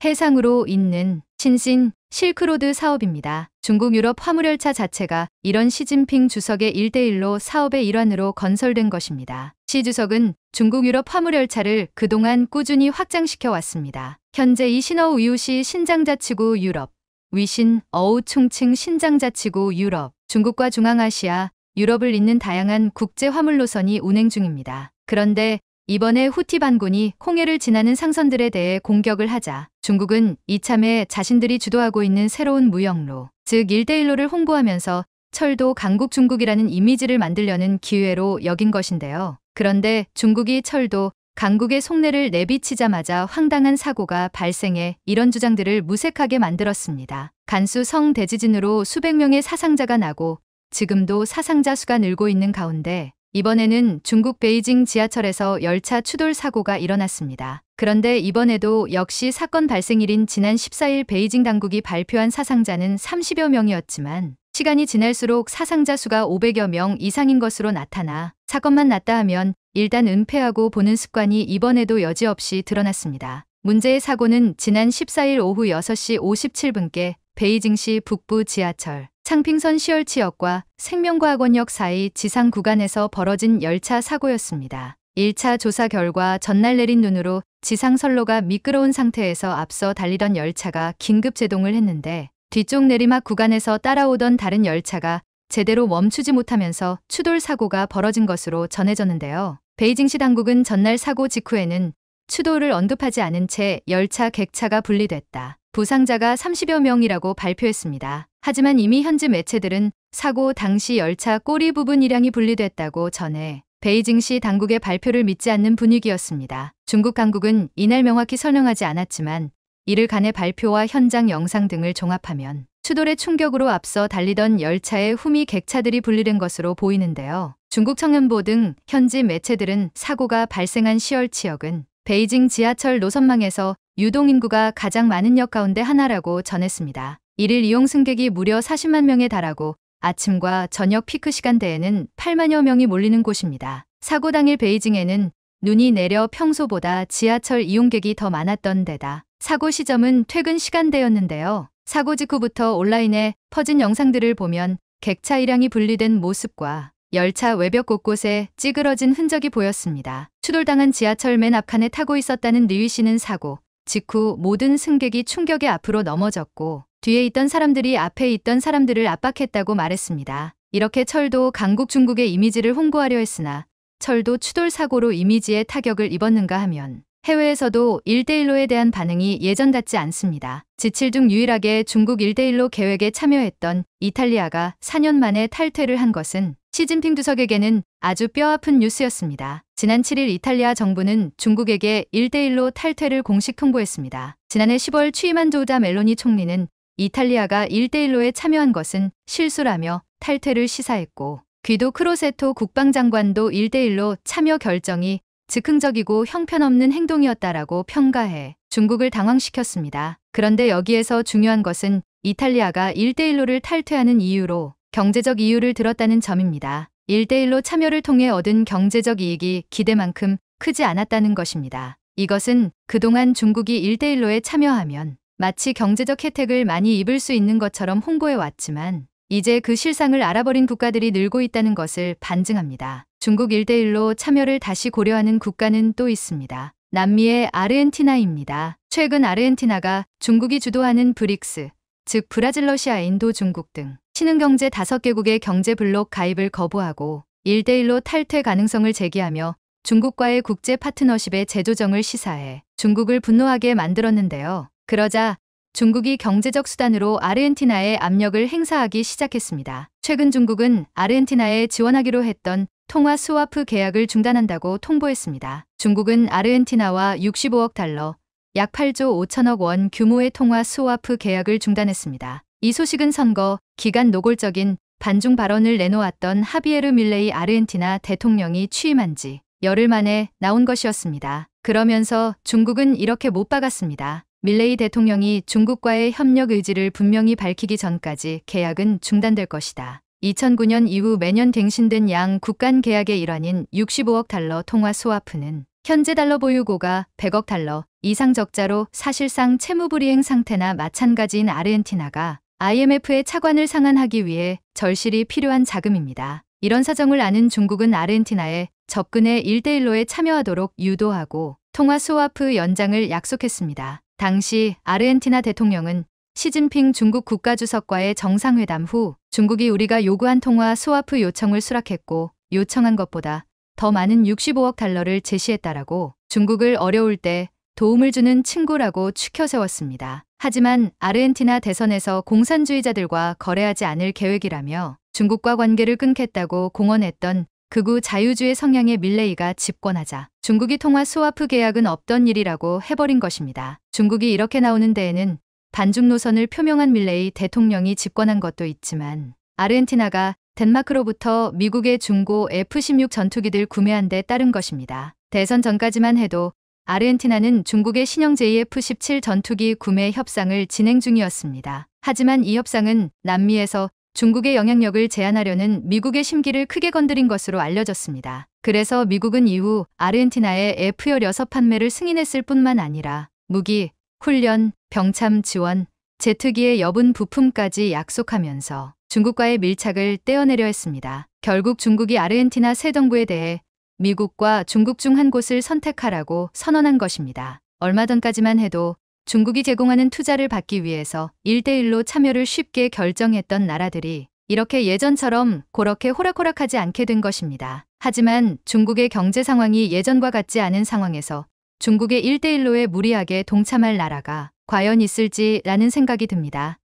해상으로 잇는 신신 실크로드 사업입니다. 중국 유럽 화물열차 자체가 이런 시진핑 주석의 1대1로 사업의 일환으로 건설된 것입니다. 시 주석은 중국 유럽 화물열차를 그동안 꾸준히 확장시켜 왔습니다. 현재 이 신어우 이웃시 신장자치구 유럽, 위신 어우 충칭 신장자치구 유럽, 중국과 중앙아시아, 유럽을 잇는 다양한 국제 화물 노선이 운행 중입니다. 그런데 이번에 후티 반군이 홍해를 지나는 상선들에 대해 공격을 하자 중국은 이참에 자신들이 주도하고 있는 새로운 무역로, 즉 1대1로를 홍보하면서 철도 강국 중국이라는 이미지를 만들려는 기회로 여긴 것인데요. 그런데 중국이 철도 강국의 속내를 내비치자마자 황당한 사고가 발생해 이런 주장들을 무색하게 만들었습니다. 간수 성대지진으로 수백 명의 사상자가 나고 지금도 사상자 수가 늘고 있는 가운데 이번에는 중국 베이징 지하철에서 열차 추돌 사고가 일어났습니다. 그런데 이번에도 역시 사건 발생일인 지난 14일 베이징 당국이 발표한 사상자는 30여 명이었지만 시간이 지날수록 사상자 수가 500여 명 이상인 것으로 나타나 사건만 났다 하면 일단 은폐하고 보는 습관이 이번에도 여지없이 드러났습니다. 문제의 사고는 지난 14일 오후 6시 57분께 베이징시 북부 지하철 창핑선 시얼치역과 생명과학원역 사이 지상 구간에서 벌어진 열차 사고였습니다. 1차 조사 결과 전날 내린 눈으로 지상 선로가 미끄러운 상태에서 앞서 달리던 열차가 긴급 제동을 했는데 뒤쪽 내리막 구간에서 따라오던 다른 열차가 제대로 멈추지 못하면서 추돌 사고가 벌어진 것으로 전해졌는데요. 베이징시 당국은 전날 사고 직후에는 추돌을 언급하지 않은 채 열차 객차가 분리됐다. 부상자가 30여 명이라고 발표했습니다. 하지만 이미 현지 매체들은 사고 당시 열차 꼬리 부분 일량이 분리됐다고 전해 베이징시 당국의 발표를 믿지 않는 분위기였습니다. 중국 당국은 이날 명확히 설명하지 않았지만 이를 간의 발표와 현장 영상 등을 종합하면 추돌의 충격으로 앞서 달리던 열차의 후미 객차들이 분리된 것으로 보이는데요. 중국 청년보 등 현지 매체들은 사고가 발생한 시월치역은 베이징 지하철 노선망에서 유동인구가 가장 많은 역 가운데 하나라고 전했습니다. 이를 이용 승객이 무려 40만 명에 달하고 아침과 저녁 피크 시간대에는 8만여 명이 몰리는 곳입니다. 사고 당일 베이징에는 눈이 내려 평소보다 지하철 이용객이 더 많았던 데다 사고 시점은 퇴근 시간대였는데요. 사고 직후부터 온라인에 퍼진 영상들을 보면 객차 일량이 분리된 모습과 열차 외벽 곳곳에 찌그러진 흔적이 보였습니다. 추돌당한 지하철 맨 앞칸에 타고 있었다는 리위 씨는 사고 직후 모든 승객이 충격에 앞으로 넘어졌고 뒤에 있던 사람들이 앞에 있던 사람들을 압박했다고 말했습니다. 이렇게 철도 강국 중국의 이미지를 홍보하려 했으나 철도 추돌 사고로 이미지에 타격을 입었는가 하면 해외에서도 1대1로에 대한 반응이 예전 같지 않습니다. 지칠 중 유일하게 중국 1대1로 계획에 참여했던 이탈리아가 4년 만에 탈퇴를 한 것은 시진핑 주석에게는 아주 뼈아픈 뉴스였습니다. 지난 7일 이탈리아 정부는 중국에게 1대1로 탈퇴를 공식 통보했습니다. 지난해 10월 취임한 조자 멜로니 총리는 이탈리아가 1대1로에 참여한 것은 실수라며 탈퇴를 시사했고 귀도 크로세토 국방장관도 1대1로 참여 결정이 즉흥적이고 형편없는 행동이었다라고 평가해 중국을 당황시켰습니다. 그런데 여기에서 중요한 것은 이탈리아가 1대1로를 탈퇴하는 이유로 경제적 이유를 들었다는 점입니다. 1대1로 참여를 통해 얻은 경제적 이익이 기대만큼 크지 않았다는 것입니다. 이것은 그동안 중국이 1대1로에 참여하면 마치 경제적 혜택을 많이 입을 수 있는 것처럼 홍보해 왔지만 이제 그 실상을 알아버린 국가들이 늘고 있다는 것을 반증합니다. 중국 1대1로 참여를 다시 고려하는 국가는 또 있습니다. 남미의 아르헨티나입니다. 최근 아르헨티나가 중국이 주도하는 브릭스, 즉 브라질, 러시아, 인도, 중국 등 신흥경제 5개국의 경제블록 가입을 거부하고 1대1로 탈퇴 가능성을 제기하며 중국과의 국제 파트너십의 재조정을 시사해 중국을 분노하게 만들었는데요. 그러자 중국이 경제적 수단으로 아르헨티나에 압력을 행사하기 시작했습니다. 최근 중국은 아르헨티나에 지원하기로 했던 통화 스와프 계약을 중단한다고 통보했습니다. 중국은 아르헨티나와 65억 달러, 약 8조 5천억 원 규모의 통화 스와프 계약을 중단했습니다. 이 소식은 선거 기간 노골적인 반중 발언을 내놓았던 하비에르 밀레이 아르헨티나 대통령이 취임한 지 열흘 만에 나온 것이었습니다. 그러면서 중국은 이렇게 못 박았습니다. 밀레이 대통령이 중국과의 협력 의지를 분명히 밝히기 전까지 계약은 중단될 것이다. 2009년 이후 매년 갱신된 양국 간 계약의 일환인 65억 달러 통화 스와프는 현재 달러 보유고가 100억 달러 이상 적자로 사실상 채무불이행 상태나 마찬가지인 아르헨티나가 IMF의 차관을 상환하기 위해 절실히 필요한 자금입니다. 이런 사정을 아는 중국은 아르헨티나에 접근해 1대1로에 참여하도록 유도하고 통화 스와프 연장을 약속했습니다. 당시 아르헨티나 대통령은 시진핑 중국 국가주석과의 정상회담 후 중국이 우리가 요구한 통화 스와프 요청을 수락했고 요청한 것보다 더 많은 65억 달러를 제시했다라고 중국을 어려울 때 도움을 주는 친구라고 추켜 세웠습니다. 하지만 아르헨티나 대선에서 공산주의자들과 거래하지 않을 계획이라며 중국과 관계를 끊겠다고 공언했던 극우 자유주의 성향의 밀레이가 집권하자 중국이 통화 스와프 계약은 없던 일이라고 해버린 것입니다. 중국이 이렇게 나오는 데에는 반중 노선을 표명한 밀레이 대통령이 집권한 것도 있지만 아르헨티나가 덴마크로부터 미국의 중고 F-16 전투기들 구매한 데 따른 것입니다. 대선 전까지만 해도 아르헨티나는 중국의 신형 JF-17 전투기 구매 협상을 진행 중이었습니다. 하지만 이 협상은 남미에서 중국의 영향력을 제한하려는 미국의 심기를 크게 건드린 것으로 알려졌습니다. 그래서 미국은 이후 아르헨티나의 F-16 판매를 승인했을 뿐만 아니라 무기, 훈련, 병참 지원, 제트기의 여분 부품까지 약속하면서 중국과의 밀착을 떼어내려 했습니다. 결국 중국이 아르헨티나 새 정부에 대해 미국과 중국 중 한 곳을 선택하라고 선언한 것입니다. 얼마 전까지만 해도 중국이 제공하는 투자를 받기 위해서 1대1로 참여를 쉽게 결정했던 나라들이 이렇게 예전처럼 그렇게 호락호락하지 않게 된 것입니다. 하지만 중국의 경제 상황이 예전과 같지 않은 상황에서 중국의 1대1로에 무리하게 동참할 나라가 과연 있을지라는 생각이 듭니다.